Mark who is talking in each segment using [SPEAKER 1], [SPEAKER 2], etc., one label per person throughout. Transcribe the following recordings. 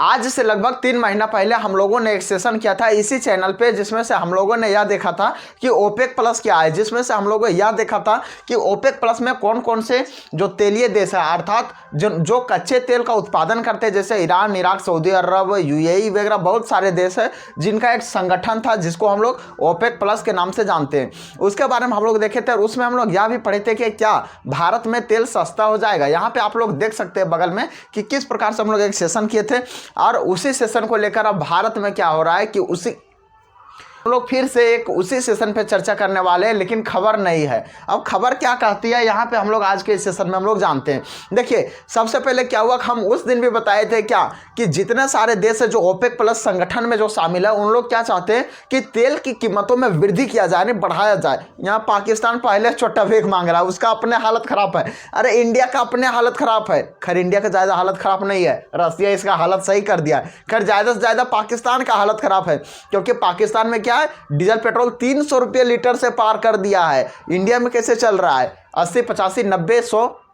[SPEAKER 1] आज से लगभग 3 महीना पहले हम लोगों ने एक सेशन किया था इसी चैनल पे, जिसमें से हम लोगों ने यह देखा था कि ओपेक प्लस क्या है, जिसमें से हम लोगों ने यह देखा था कि ओपेक प्लस में कौन कौन से जो तेलीय देश है, अर्थात जो कच्चे तेल का उत्पादन करते हैं, जैसे ईरान, इराक, सऊदी अरब, यूएई वगैरह बहुत सारे देश है जिनका एक संगठन था जिसको हम लोग ओपेक प्लस के नाम से जानते हैं। उसके बारे में हम लोग देखे थे और उसमें हम लोग यह भी पढ़े थे कि क्या भारत में तेल सस्ता हो जाएगा। यहाँ पे आप लोग देख सकते हैं बगल में कि किस प्रकार से हम लोग एक सेशन किए थे, और उसी सेशन को लेकर अब भारत में क्या हो रहा है कि उसी हम लोग फिर से एक उसी सेशन पे चर्चा करने वाले हैं, लेकिन खबर नहीं है। अब खबर क्या कहती है यहाँ पे हम लोग आज के इस सेशन में हम लोग जानते हैं। देखिए, सबसे पहले क्या हुआ, हम उस दिन भी बताए थे क्या कि जितने सारे देश है जो ओपेक प्लस संगठन में जो शामिल है, उन लोग क्या चाहते हैं कि तेल की कीमतों में वृद्धि किया जाए, नहीं बढ़ाया जाए। यहाँ पाकिस्तान पहले छोटा भीख मांग रहा है, उसका अपने हालत खराब है। अरे इंडिया का अपने हालत खराब है, खैर इंडिया का ज़्यादा हालत खराब नहीं है, रसिया इसका हालत सही कर दिया है। खैर ज़्यादा से ज़्यादा पाकिस्तान का हालत खराब है, क्योंकि पाकिस्तान में क्या है, डीजल पेट्रोल 300 रुपये लीटर से पार कर दिया है। इंडिया में कैसे चल रहा है, 80, 85, 90,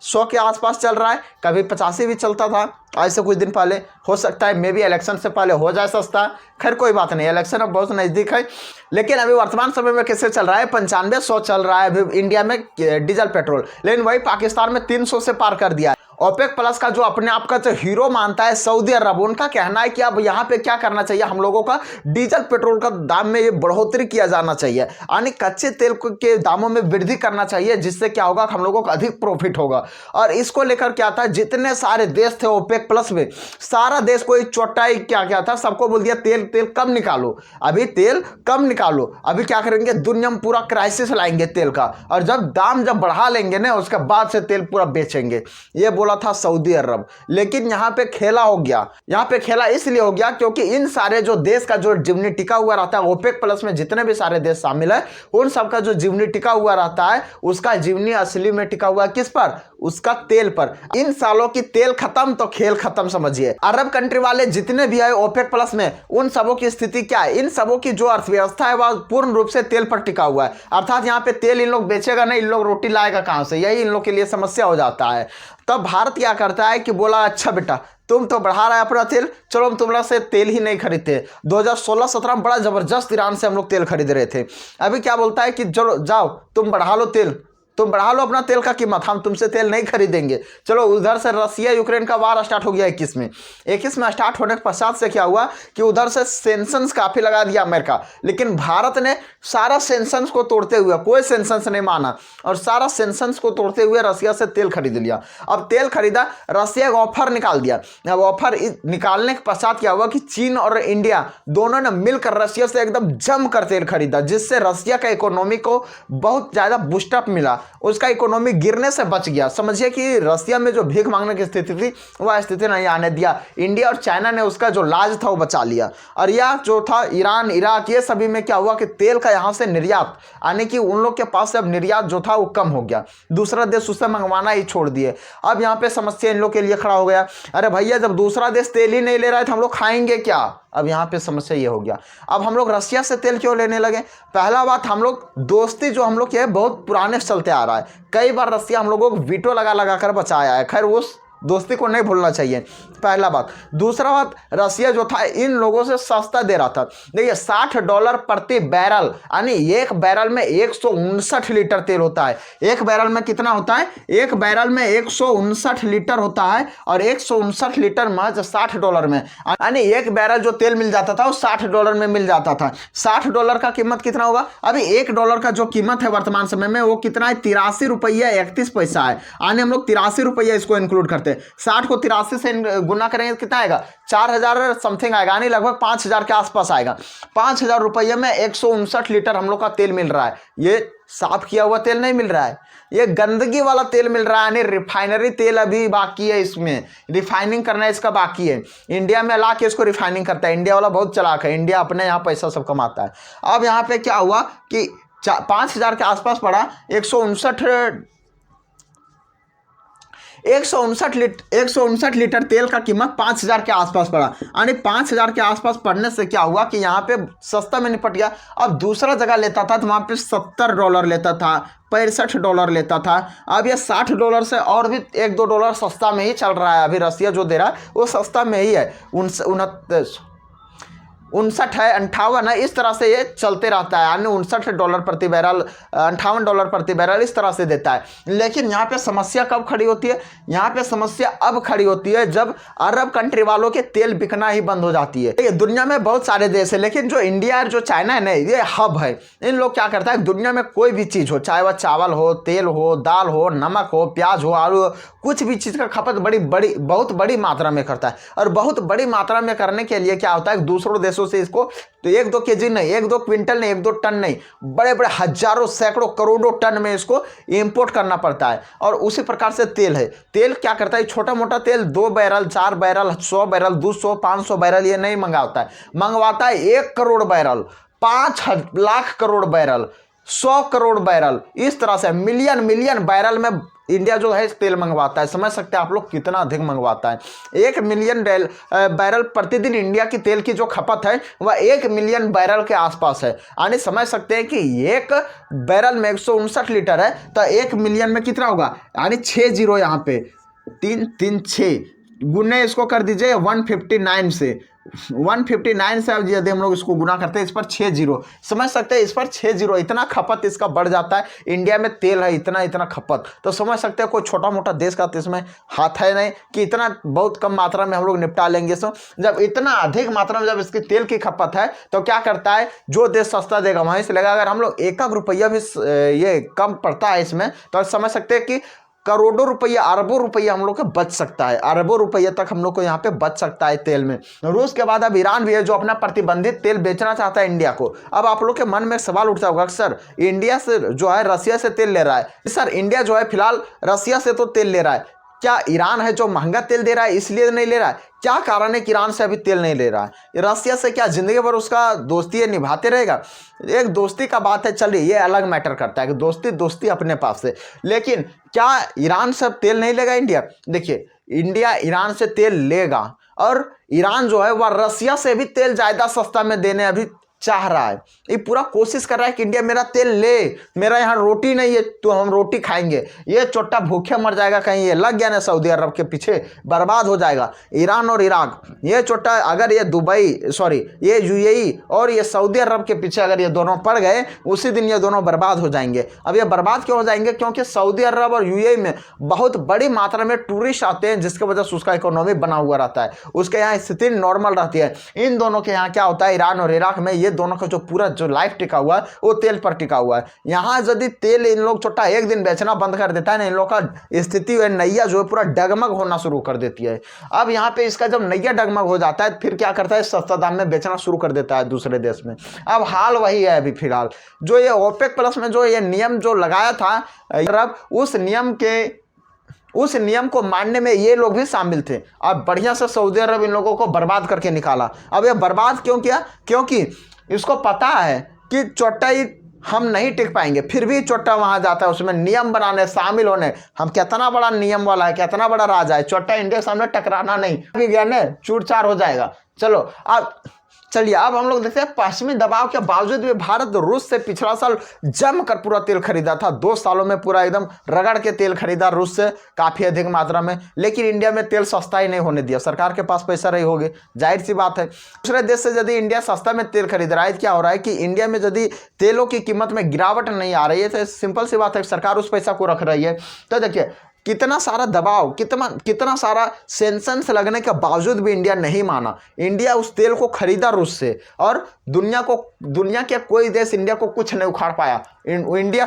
[SPEAKER 1] 100 के आसपास चल रहा है। कभी 85 भी चलता था आज से कुछ दिन पहले। हो सकता है मे बी इलेक्शन से पहले हो जाए सस्ता, खैर कोई बात नहीं, इलेक्शन अब बहुत नज़दीक है। लेकिन अभी वर्तमान समय में कैसे चल रहा है, 95, 100 चल रहा है अभी इंडिया में डीजल पेट्रोल, लेकिन वही पाकिस्तान में 300 से पार कर दिया है। ओपेक प्लस का जो अपने आप का जो हीरो मानता है सऊदी अरब, उनका कहना है कि अब यहाँ पे क्या करना चाहिए, हम लोगों का डीजल पेट्रोल का दाम में ये बढ़ोतरी किया जाना चाहिए, यानी कच्चे तेल के दामों में वृद्धि करना चाहिए, जिससे क्या होगा, हम लोगों को अधिक प्रॉफिट होगा। और इसको लेकर क्या था, जितने सारे देश थे ओपेक प्लस में, सारा देश को एक चौटाई क्या था, सबको बोल दिया तेल कम निकालो, अभी तेल कम निकालो, अभी क्या करेंगे, दुनिया में पूरा क्राइसिस लाएंगे तेल का, और जब बढ़ा लेंगे ना, उसके बाद से तेल पूरा बेचेंगे, ये बोला था सऊदी अरब। लेकिन यहाँ पे खेला हो गया, यहाँ पे खेला इसलिए हो गया क्योंकि इन सारे जो देश का जो जीवनी टिका हुआ रहता है, ओपेक प्लस में जितने भी सारे देश शामिल है, उन सबका जो जीवनी टिका हुआ रहता है, उसका जीवनी असली में टिका हुआ किस पर, उसका तेल पर। इन सालों की तेल खत्म तो खेल खत्म समझिए। अरब कंट्री वाले जितने भी है ओपेक प्लस में, उन सबों की स्थिति क्या है, इन सबों की जो अर्थव्यवस्था है वह पूर्ण रूप से तेल पर टिका हुआ है। अर्थात यहाँ पे तेल इन लोग बेचेगा नहीं, इन लोग रोटी लाएगा कहां से, यही इन लोग के लिए समस्या हो जाता है। तब भारत क्या करता है कि बोला अच्छा बेटा तुम तो बढ़ा रहा है अपना तेल, चलो हम तुमरा से तेल ही नहीं खरीदते। 2016-17 में बड़ा जबरदस्त ईरान से हम लोग तेल खरीद रहे थे। अभी क्या बोलता है कि चलो जाओ तुम बढ़ा लो तेल, तुम बढ़ा लो अपना तेल का कीमत, हम तुमसे तेल नहीं खरीदेंगे। चलो उधर से रसिया यूक्रेन का वार स्टार्ट हो गया 21 में। 21 में स्टार्ट होने के पश्चात से क्या हुआ कि उधर से सेंक्शंस काफ़ी लगा दिया अमेरिका, लेकिन भारत ने सारा सेंक्शंस को तोड़ते हुए, कोई सेंक्शंस नहीं माना, और सारा सेंक्शंस को तोड़ते हुए रसिया से तेल खरीद लिया। अब तेल खरीदा, रसिया का ऑफर निकाल दिया। अब ऑफर निकालने के पश्चात क्या हुआ कि चीन और इंडिया दोनों ने मिलकर रसिया से एकदम जमकर तेल खरीदा, जिससे रसिया का इकोनॉमी को बहुत ज़्यादा बूस्टअप मिला, उसका इकोनॉमी गिरने से बच गया। समझिए कि रसिया में जो भीख मांगने की स्थिति थी वह स्थिति नहीं आने दिया। इंडिया और चाइना ने उसका जो लाज था वो बचा लिया। और यह जो था ईरान, इराक, ये सभी में क्या हुआ कि तेल का यहाँ से निर्यात, यानी कि उन लोग के पास से अब निर्यात जो था वो कम हो गया, दूसरा देश उससे मंगवाना ही छोड़ दिए। अब यहाँ पे समस्या इन लोग के लिए खड़ा हो गया, अरे भैया जब दूसरा देश तेल ही नहीं ले रहा है तो हम लोग खाएंगे क्या। अब यहाँ पे समस्या ये हो गया, अब हम लोग रसिया से तेल क्यों लेने लगे। पहला बात, हम लोग दोस्ती जो हम लोग के बहुत पुराने से चलते आ रहा है, कई बार रसिया हम लोगों को वीटो लगा कर बचाया है, खैर उस दोस्ती को नहीं भूलना चाहिए, पहला बात। दूसरा बात, रसिया जो था इन लोगों से सस्ता दे रहा था। देखिए $60 प्रति बैरल, यानी एक बैरल में 159 लीटर तेल होता है। एक बैरल में कितना होता है, एक बैरल में 159 लीटर होता है, और 159 लीटर महज $60 में, यानी एक बैरल जो तेल मिल जाता था वो $60 में मिल जाता था। $60 का कीमत कितना होगा, अभी $1 का जो कीमत है वर्तमान समय में वो कितना है, 83 रुपया 31 पैसा है, यानी हम लोग 83 रुपया इसको इंक्लूड करते हैं। 60 को 83 से गुना करेंगे तो कितना आएगा, 4000 समथिंग आएगा, यानी लगभग 5000 के आसपास आएगा। 5000 रुपये में 159 लीटर हम लोग का तेल मिल रहा है। ये साफ किया हुआ तेल नहीं मिल रहा है, ये गंदगी वाला तेल मिल रहा है, यानी रिफाइनरी तेल अभी बाकी है, इसमें रिफाइनिंग करना इसका बाकी है। इंडिया में ला के इसको रिफाइनिंग करता है, इंडिया वाला बहुत चालाक है, इंडिया अपने यहाँ पैसा सब कमाता है। अब यहाँ पे क्या हुआ कि 5000 के आसपास पड़ा, 159 लीटर तेल का कीमत 5,000 के आसपास पड़ा। यानी 5,000 के आसपास पड़ने से क्या हुआ कि यहाँ पे सस्ता में निपट गया। अब दूसरा जगह लेता था तो वहाँ पे $70 लेता था, $65 लेता था। अब ये $60 से और भी $1-2 सस्ता में ही चल रहा है। अभी रसिया जो दे रहा है वो सस्ता में ही है, 59 है, 58 है, इस तरह से ये चलते रहता है। यानी $59 प्रति बैरल, $58 प्रति बैरल, इस तरह से देता है। लेकिन यहाँ पे समस्या कब खड़ी होती है? यहाँ पे समस्या अब खड़ी होती है जब अरब कंट्री वालों के तेल बिकना ही बंद हो जाती है। दुनिया में बहुत सारे देश है, लेकिन जो इंडिया और जो चाइना है ना, ये हब है। इन लोग क्या करता है, दुनिया में कोई भी चीज़ हो, चाहे वह चावल हो, तेल हो, दाल हो, नमक हो, प्याज हो, आलू हो, कुछ भी चीज़ का खपत बहुत बड़ी मात्रा में करता है। और बहुत बड़ी मात्रा में करने के लिए क्या होता है, दूसरों देशों से इसको तो 1-2 केजी नहीं, 1-2 क्विंटल नहीं, 1-2 टन नहीं, बड़े बड़े हजारों, सैकड़ों, करोड़ों टन में इसको इंपोर्ट करना पड़ता है। और उसी प्रकार से तेल है, तेल क्या करता है, छोटा मोटा तेल 2 बैरल, 4 बैरल, 100 बैरल, 200, 500 बैरल ये नहीं मंगवाता है, मंगवाता है 1 crore barrel, 5 lakh crore barrel, 100 crore barrel, इस तरह से मिलियन बैरल में इंडिया जो है तेल मंगवाता है। समझ सकते हैं आप लोग कितना अधिक मंगवाता है। 1 मिलियन बैरल प्रतिदिन इंडिया की तेल की जो खपत है वह 1 मिलियन बैरल के आसपास है। यानी समझ सकते हैं कि 1 बैरल में 159 लीटर है तो 1 मिलियन में कितना होगा, यानी 6 जीरो, यहाँ पे 3 गुने इसको कर दीजिए 159 से, 159 से अब यदि हम लोग इसको गुना करते हैं, इस पर 6 जीरो, समझ सकते हैं इस पर 6 जीरो, इतना खपत इसका बढ़ जाता है। इंडिया में तेल है इतना खपत, तो समझ सकते हैं कोई छोटा मोटा देश का तो इसमें हाथ है नहीं कि इतना बहुत कम मात्रा में हम लोग निपटा लेंगे। सो जब इतना अधिक मात्रा में जब इसकी तेल की खपत है तो क्या करता है, जो देश सस्ता देगा वहीं से लेगा। अगर हम लोग 1 रुपया भी ये कम पड़ता है इसमें तो समझ सकते हैं कि करोड़ों रुपया, अरबों रुपया हम लोग को बच सकता है, अरबों रुपये तक हम लोग को यहाँ पे बच सकता है तेल में। रूस के बाद अब ईरान भी है जो अपना प्रतिबंधित तेल बेचना चाहता है इंडिया को। अब आप लोग के मन में सवाल उठता होगा, सर इंडिया से जो है रसिया से तेल ले रहा है, सर इंडिया जो है फिलहाल रसिया से तो तेल ले रहा है, क्या ईरान है जो महंगा तेल दे रहा है इसलिए नहीं ले रहा है? क्या कारण है कि ईरान से अभी तेल नहीं ले रहा है? रसिया से क्या जिंदगी भर उसका दोस्ती है निभाते रहेगा? एक दोस्ती का बात है, चलिए ये अलग मैटर करता है कि दोस्ती अपने पास से, लेकिन क्या ईरान से तेल नहीं लेगा इंडिया? देखिए इंडिया ईरान से तेल लेगा और ईरान जो है वह रसिया से भी तेल ज़्यादा सस्ता में देने अभी चाह रहा है। ये पूरा कोशिश कर रहा है कि इंडिया मेरा तेल ले, मेरा यहाँ रोटी नहीं है तो हम रोटी खाएंगे। ये चोट्टा भूखे मर जाएगा कहीं ये लग गया ना सऊदी अरब के पीछे, बर्बाद हो जाएगा। ईरान और इराक, ये चोट्टा अगर ये ये यूएई और ये सऊदी अरब के पीछे अगर ये दोनों पड़ गए, उसी दिन ये दोनों बर्बाद हो जाएंगे। अब ये बर्बाद क्यों हो जाएंगे? क्योंकि सऊदी अरब और यूएई में बहुत बड़ी मात्रा में टूरिस्ट आते हैं, जिसकी वजह से उसका इकोनॉमी बना हुआ रहता है, उसके यहाँ स्थिति नॉर्मल रहती है। इन दोनों के यहाँ क्या होता है, ईरान और इराक में ये दोनों का जो पूरा जो लाइफ टिका हुआ है वो तेल पर टिका हुआ है। यहाँ यदि तेल इन लोग छोटा एक दिन बेचना बंद कर देता है ना, इन लोग का स्थिति नैया जो है पूरा डगमग होना शुरू कर देती है। अब यहाँ पे इसका जब नैया डगमग हो जाता है फिर क्या करता है, सस्ता दाम में बेचना शुरू कर देता है दूसरे देश में। अब हाल वही है अभी फिलहाल, जो ये ओपेक प्लस में जो ये नियम जो लगाया था अरब, उस नियम को मानने में ये लोग भी शामिल थे। अब बढ़िया से सऊदी अरब इन लोगों को बर्बाद करके निकाला। अब ये बर्बाद क्यों किया? क्योंकि इसको पता है कि चोट्टाई हम नहीं टिक पाएंगे, फिर भी चोट्टा वहां जाता है उसमें नियम बनाने, शामिल होने। हम कितना बड़ा नियम वाला है, कितना बड़ा राजा है, चोट्टा इंडिया के सामने टकराना नहीं, अभी गया चूर चार हो जाएगा। चलो अब चलिए अब हम लोग देखते हैं पश्चिमी दबाव के बावजूद भी भारत रूस से पिछला साल जमकर पूरा तेल खरीदा था। 2 सालों में पूरा एकदम रगड़ के तेल खरीदा रूस से काफ़ी अधिक मात्रा में, लेकिन इंडिया में तेल सस्ता ही नहीं होने दिया। सरकार के पास पैसा रही होगी, जाहिर सी बात है। दूसरे देश से यदि इंडिया सस्ता में तेल खरीद रहा है, क्या हो रहा है कि इंडिया में यदि तेलों की कीमत में गिरावट नहीं आ रही है तो सिंपल सी बात है, सरकार उस पैसा को रख रही है। तो देखिए कितना सारा दबाव, कितना सारा सेंक्शंस लगने के बावजूद भी इंडिया नहीं माना। इंडिया उस तेल को खरीदा रूस से, और दुनिया के कोई देश इंडिया को कुछ नहीं उखाड़ पाया।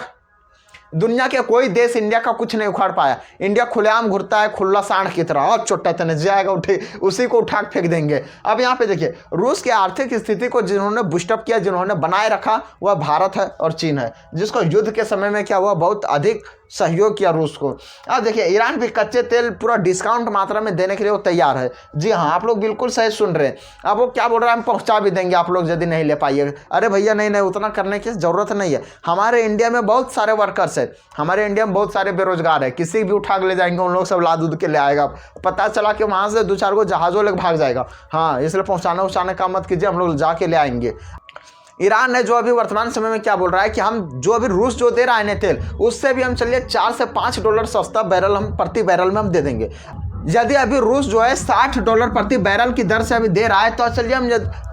[SPEAKER 1] दुनिया के कोई देश इंडिया का कुछ नहीं उखाड़ पाया। इंडिया खुलेआम घुरता है खुला सांड की तरह, और चोट्टा तने जाएगा उठे उसी को उठा फेंक देंगे। अब यहाँ पे देखिए रूस की आर्थिक स्थिति को जिन्होंने बूस्टअप किया, जिन्होंने बनाए रखा, वह भारत है और चीन है, जिसको युद्ध के समय में क्या हुआ, बहुत अधिक सहयोग किया रूस को। अब देखिए ईरान भी कच्चे तेल पूरा डिस्काउंट मात्रा में देने के लिए वो तैयार है। जी हाँ, आप लोग बिल्कुल सही सुन रहे हैं। अब वो क्या बोल रहा है, हम पहुंचा भी देंगे आप लोग यदि नहीं ले पाइएगा। अरे भैया नहीं नहीं, उतना करने की जरूरत नहीं है। हमारे इंडिया में बहुत सारे वर्कर्स है, हमारे इंडिया में बहुत सारे बेरोजगार है, किसी भी उठा के ले जाएंगे, उन लोग सब लाद उद के ले आएगा। पता चला कि वहां से 2-4 को जहाजों लेकर भाग जाएगा। हाँ, इसलिए पहुंचाना उचाने का मत कीजिए, हम लोग जाके ले आएंगे। ईरान है जो अभी वर्तमान समय में क्या बोल रहा है कि हम जो अभी रूस जो दे रहा है ना तेल, उससे भी हम चलिए $4 से $5 सस्ता बैरल हम प्रति बैरल में हम दे देंगे। यदि अभी रूस जो है $60 प्रति बैरल की दर से अभी दे रहा है, तो चलिए हम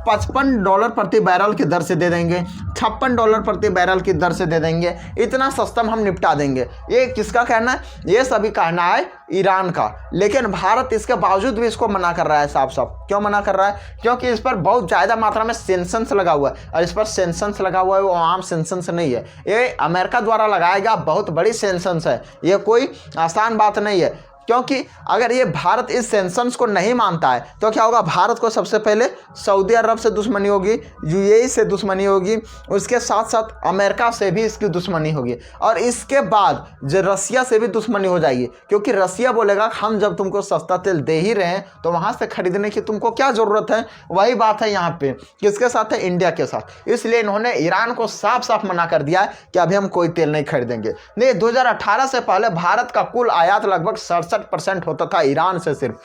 [SPEAKER 1] $55 प्रति बैरल की दर से दे देंगे, $56 प्रति बैरल की दर से दे देंगे। इतना सस्ता हम निपटा देंगे। ये किसका कहना है? ये सभी कहना है ईरान का। लेकिन भारत इसके बावजूद भी इसको मना कर रहा है साफ साफ। क्यों मना कर रहा है? क्योंकि इस पर बहुत ज़्यादा मात्रा में सेंक्शंस लगा हुआ है, और इस पर सेंक्शंस लगा हुआ है वो आम सेंक्शंस नहीं है, ये अमेरिका द्वारा लगाया गया बहुत बड़ी सेंक्शंस है। ये कोई आसान बात नहीं है, क्योंकि अगर ये भारत इस सेंक्शंस को नहीं मानता है तो क्या होगा? भारत को सबसे पहले सऊदी अरब से दुश्मनी होगी, यूएई से दुश्मनी होगी, उसके साथ साथ अमेरिका से भी इसकी दुश्मनी होगी, और इसके बाद जो रसिया से भी दुश्मनी हो जाएगी। क्योंकि रसिया बोलेगा हम जब तुमको सस्ता तेल दे ही रहे हैं तो वहाँ से खरीदने की तुमको क्या ज़रूरत है। वही बात है यहाँ पे, किसके साथ है? इंडिया के साथ। इसलिए इन्होंने ईरान को साफ साफ मना कर दिया है कि अभी हम कोई तेल नहीं खरीदेंगे। नहीं, 2018 से पहले भारत का कुल आयात लगभग 67% होता था ईरान से। सिर्फ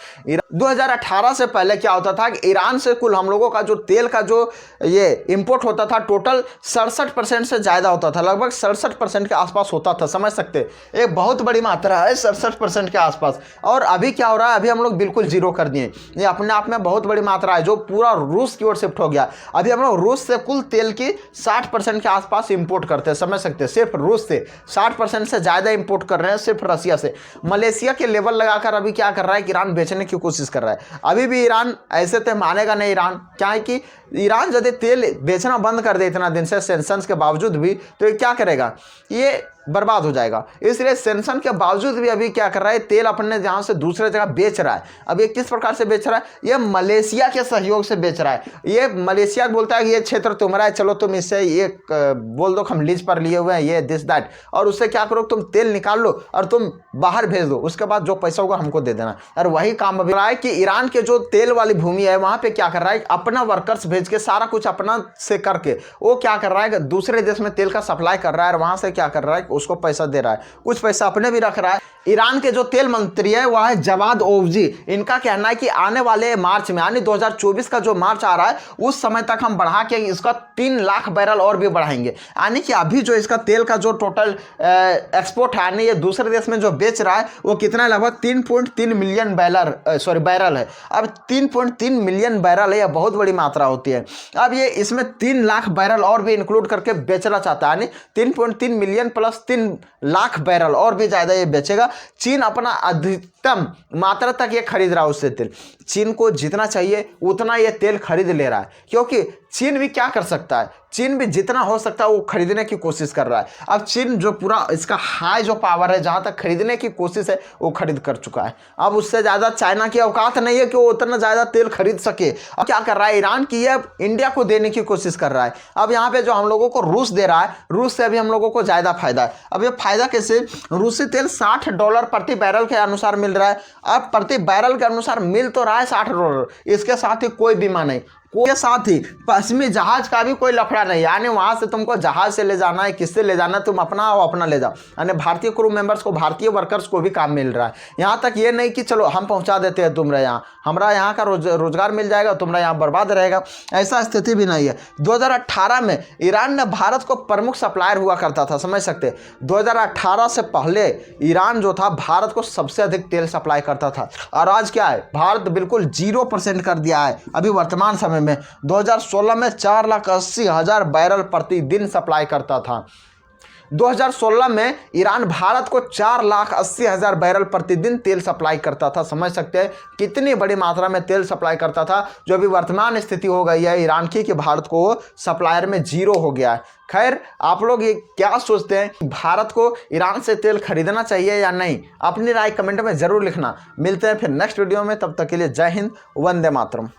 [SPEAKER 1] 2018 से पहले क्या होता था कि ईरान से कुल हम लोगों का जो तेल का जो ये इंपोर्ट होता था टोटल 67% से ज़्यादा होता था, लगभग 67% के आसपास होता था। समझ सकते, एक बहुत बड़ी मात्रा है 67% के आसपास। और अभी क्या हो रहा है? अभी हम लोग बिल्कुल जीरो कर दिए। ये अपने आप में बहुत बड़ी मात्रा है जो पूरा रूस की ओर शिफ्ट हो गया। अभी हम लोग रूस से कुल तेल की 60% के आसपास इंपोर्ट करते हैं। समझ सकते हैं, सिर्फ रूस से 60% से ज़्यादा इंपोर्ट कर रहे हैं, सिर्फ रसिया से। मलेशिया के लेवल लगाकर अभी क्या कर रहा है कि ईरान बेचने की कोशिश कर रहा है। अभी भी ईरान ऐसे तो मानेगा नहीं ईरान, क्या है कि ईरान यदि तेल बेचना बंद कर दे इतना दिन से सेंक्शंस के बावजूद भी, तो ये क्या करेगा? ये बर्बाद हो जाएगा। इसलिए सेंक्शन के बावजूद भी अभी क्या कर रहा है? तेल अपने जहाँ से दूसरे जगह बेच रहा है। अब ये किस प्रकार से बेच रहा है? ये मलेशिया के सहयोग से बेच रहा है। ये मलेशिया बोलता है कि ये क्षेत्र तुम्हारा है, चलो तुम इससे ये बोल दो हम लीज पर लिए हुए हैं, ये दिस दैट, और उससे क्या करो, तुम तेल निकाल लो और तुम बाहर भेज दो, उसके बाद जो पैसा होगा हमको दे देना। और वही काम अभी रहा है कि ईरान के जो तेल वाली भूमि है वहाँ पे क्या कर रहा है? अपना वर्कर्स भेज के सारा कुछ अपना से करके वो क्या कर रहा है? दूसरे देश में तेल का सप्लाई कर रहा है, और वहाँ से क्या कर रहा है? उसको पैसा दे रहा है, कुछ पैसा अपने भी रख रहा है। ईरान के जो तेल मंत्री है वह है जवाद ओवजी। इनका कहना है कि आने वाले मार्च में, यानी 2024 का जो मार्च आ रहा है, उस समय तक हम बढ़ा के इसका 3 लाख बैरल और भी बढ़ाएंगे। यानी कि अभी जो इसका तेल का जो टोटल एक्सपोर्ट है, यानी ये दूसरे देश में जो बेच रहा है वो कितना है? लगभग 3.3 मिलियन बैरल है। अब 3.3 मिलियन बैरल है, यह बहुत बड़ी मात्रा होती है। अब ये इसमें 3 लाख बैरल और भी इंक्लूड करके बेचना चाहता है, यानी 3.3 मिलियन प्लस 3 लाख बैरल और भी ज़्यादा ये बेचेगा। चीन अपना अधिकतम मात्रा तक ये खरीद रहा है उससे तेल। चीन को जितना चाहिए उतना ये तेल खरीद ले रहा है, क्योंकि चीन भी क्या कर सकता है? चीन भी जितना हो सकता है वो खरीदने की कोशिश कर रहा है। अब चीन जो पूरा इसका हाई जो पावर है, जहाँ तक खरीदने की कोशिश है वो खरीद कर चुका है। अब उससे ज़्यादा चाइना की औकात नहीं है कि वो उतना ज़्यादा तेल खरीद सके। अब क्या कर रहा है? ईरान की ये इंडिया को देने की कोशिश कर रहा है। अब यहाँ पे जो हम लोगों को रूस दे रहा है, रूस से अभी हम लोगों को ज़्यादा फायदा है। अब ये फायदा कैसे? रूसी तेल $60 प्रति बैरल के अनुसार मिल रहा है। अब प्रति बैरल के अनुसार मिल तो रहा है $60, इसके साथ ही कोई बीमा नहीं, के साथ ही पश्चिमी जहाज का भी कोई लफड़ा नहीं। यानी वहां से तुमको जहाज से ले जाना है, किससे ले जाना है, तुम अपना आओ अपना ले जाओ। यानी भारतीय क्रू मेंबर्स को, भारतीय वर्कर्स को भी काम मिल रहा है। यहाँ तक ये नहीं कि चलो हम पहुँचा देते हैं तुम्हारे यहाँ, हमारा यहाँ का रोजगार मिल जाएगा, तुम्हारा यहाँ बर्बाद रहेगा, ऐसा स्थिति भी नहीं है। 2018 में ईरान ने भारत को प्रमुख सप्लायर हुआ करता था। समझ सकते, 2018 से पहले ईरान जो था भारत को सबसे अधिक तेल सप्लाई करता था, और आज क्या है? भारत बिल्कुल 0% कर दिया है अभी वर्तमान समय में। 2016 में 4,80,000 बैरल प्रतिदिन सप्लाई करता था। 2016 में ईरान भारत को 4,80,000 बैरल प्रतिदिन तेल सप्लाई करता था। समझ सकते हैं कितनी बड़ी मात्रा में तेल सप्लाई करता था। जो अभी वर्तमान स्थिति हो गई है ईरान की कि भारत को सप्लायर में 0 हो गया है। खैर, आप लोग ये क्या सोचते हैं, भारत को ईरान से तेल खरीदना चाहिए या नहीं? अपनी राय कमेंट में ज़रूर लिखना। मिलते हैं फिर नेक्स्ट वीडियो में, तब तक के लिए जय हिंद, वंदे मातरम।